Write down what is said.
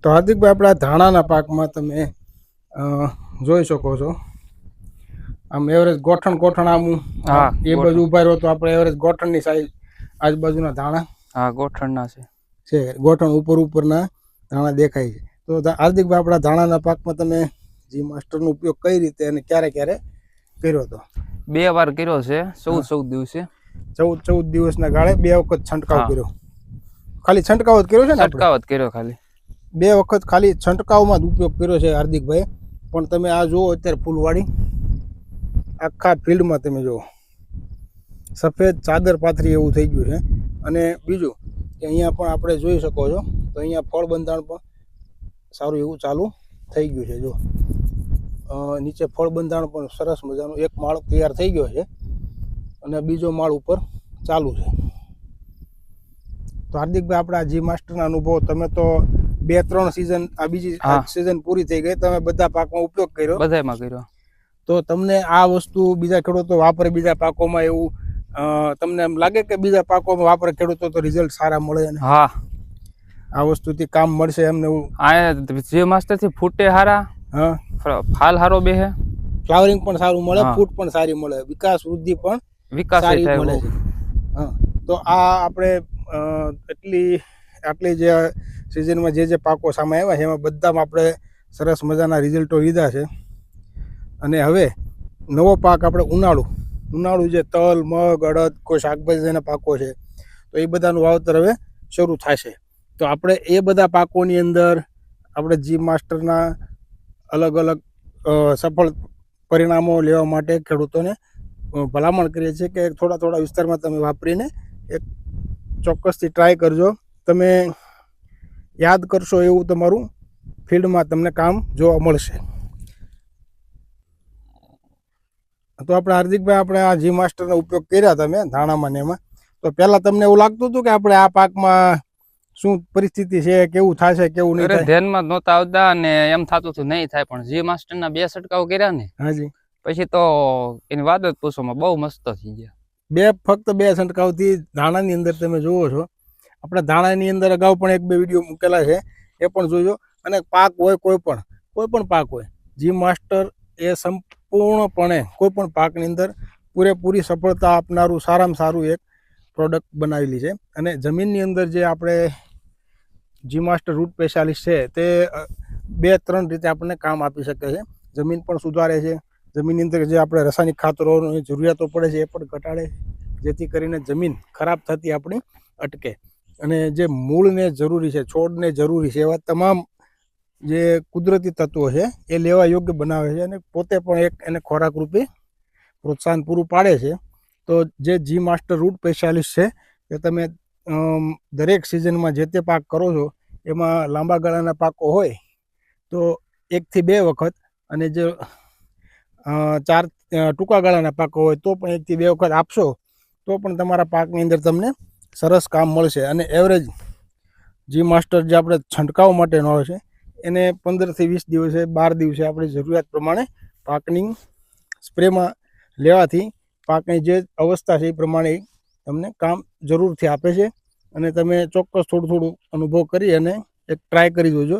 તો હાર્દિકભાઈ આપણા ધાણાના પાકમાં તમે જોઈ શકો છો આમ એવરેજ ગોઠણ ગોઠણ આમ હા એ બાજુ ઉભા રહ્યો તો આપણે એવરેજ ગોઠણની સાઈઝ આજુબાજુના ધાણા હા ગોઠણના છે ગોઠણ ઉપરના ધાણા દેખાય છે. તો હાર્દિકભાઈ આપણા ધાણાના પાકમાં તમે જી માસ્ટરનો ઉપયોગ કઈ રીતે અને ક્યારે ક્યારે કર્યો હતો? 2 વાર કર્યો છે, 14 દિવસે 14 દિવસના ગાળે 2 વખત છંટકાવ કર્યો. ખાલી છંટકાવ જ કર્યો છે ને? છંટકાવ જ કર્યો ખાલી 2 વખત ખાલી છંટકાવમાં જ ઉપયોગ કર્યો છે હાર્દિકભાઈ. પણ તમે આ જુઓ અત્યારે ફૂલવાડી આખા ફિલ્ડમાં તમે જુઓ સફેદ ચાદર પાથરી એવું થઈ ગયું છે. અને બીજું કે અહીંયા પણ આપણે જોઈ શકો છો તો અહીંયા ફળ બંધારણ પણ સારું એવું ચાલુ થઈ ગયું છે. જો નીચે ફળ બંધારણ પણ સરસ મજાનું એક માળ તૈયાર થઈ ગયો છે અને બીજો માળ ઉપર ચાલુ છે. તો હાર્દિકભાઈ આપણા જી માસ્ટરના અનુભવ તમે તો 2-3 સિઝન આ બીજી સિઝન પૂરી થઈ ગઈ, તમે બધા પાકમાં ઉપયોગ કર્યો? બધામાં કર્યો. તો તમને આ વસ્તુ બીજા ખેડૂતો વાપરે બીજા પાકોમાં એવું તમને એમ લાગે કે બીજા પાકોમાં વાપરે ખેડૂતો તો રિઝલ્ટ સારા મળે? હા, આ વસ્તુથી કામ મળશે એમને એવું? આ જે માસ્ટરથી ફૂટે હારા, હા, ફાલ હારો બેહે, ફ્લાવરિંગ પણ સારું મળે, ફૂટ પણ સારી મળે, વિકાસ વૃદ્ધિ પણ સારી મળે છે. હા, તો આ આપણે આટલી જે સિઝનમાં જે પાકો સામે આવ્યા છે એમાં બધામાં આપણે સરસ મજાના રિઝલ્ટો લીધા છે. અને હવે નવો પાક આપણે ઉનાળુ જે તલ, મગ, અડદ, કોઈ શાકભાજીના પાકો છે તો એ બધાનું વાવતર હવે શરૂ થશે. તો આપણે એ બધા પાકોની અંદર આપણે જી માસ્ટરના અલગ અલગ સફળ પરિણામો લેવા માટે ખેડૂતોને ભલામણ કરીએ છીએ કે થોડા વિસ્તારમાં તમે વાપરીને એક ચોક્કસથી ટ્રાય કરજો. તમે યાદ કરશો એવું તમારું ફિલ્ડમાં તમને કામ જોવા મળશે. તો આપણે હાર્દિકભાઈ આપણે આ જી માસ્ટરનો ઉપયોગ કર્યા તમે ધાણામાં ને એમાં, તો પહેલાં તમને એવું લાગતું હતું કે આપણે આ પાકમાં શું પરિસ્થિતિ છે, કેવું થશે કેવું નહીં થાય? ધ્યાનમાં નહોતા આવતા અને એમ થતું હતું નહીં થાય, પણ જી માસ્ટરના 2 છંટકાવ કર્યા ને હાજી પછી તો એની વાત જ પૂછોમાં બહુ મસ્ત થઈ ગયા. ફક્ત 2 છંટકાવથી ધાણાની અંદર તમે જુઓ છો. આપણે ધાણાની અંદર અગાઉ પણ 1-2 વિડીયો મૂકેલા છે, એ પણ જોજો. અને પાક હોય કોઈ પણ પાક હોય, જી માસ્ટર એ સંપૂર્ણપણે કોઈ પણ પાકની અંદર પૂરેપૂરી સફળતા આપનારું સારામાં સારું એક પ્રોડક્ટ બનાવેલી છે. અને જમીનની અંદર જે આપણે જી માસ્ટર રૂટ સ્પેશિયાલિસ્ટ છે તે 2-3 રીતે આપણને કામ આપી શકે છે. જમીન પણ સુધારે છે, જમીનની અંદર જે આપણે રાસાયણિક ખાતરોની જરૂરિયાતો પડે છે એ પણ ઘટાડે, જેથી કરીને જમીન ખરાબ થતી આપણી અટકે. અને જે મૂળને જરૂરી છે, છોડને જરૂરી છે એવા તમામ જે કુદરતી તત્વો છે એ લેવા યોગ્ય બનાવે છે અને પોતે પણ એક એને ખોરાક રૂપે પ્રોત્સાહન પૂરું પાડે છે. તો જે જી માસ્ટર રૂટ સ્પેશિયાલિસ્ટ છે એ તમે દરેક સિઝનમાં જે તે પાક કરો છો એમાં લાંબા ગાળાના પાકો હોય તો 1 થી 2 વખત, અને જે 4 ટૂંકા ગાળાના પાકો હોય તો પણ 1 થી 2 વખત આપશો તો પણ તમારા પાકની અંદર તમને સરસ કામ મળશે. અને એવરેજ જી માસ્ટર જે આપણે છંટકાવ માટેનો આવે છે એને 15 થી 20 દિવસે 12 દિવસે આપણી જરૂરિયાત પ્રમાણે પાકની સ્પ્રેમાં લેવાથી પાકની જે અવસ્થા છે એ પ્રમાણે તમને કામ જરૂરથી આપે છે. અને તમે ચોક્કસ થોડું અનુભવ કરી અને એક ટ્રાય કરી જોજો.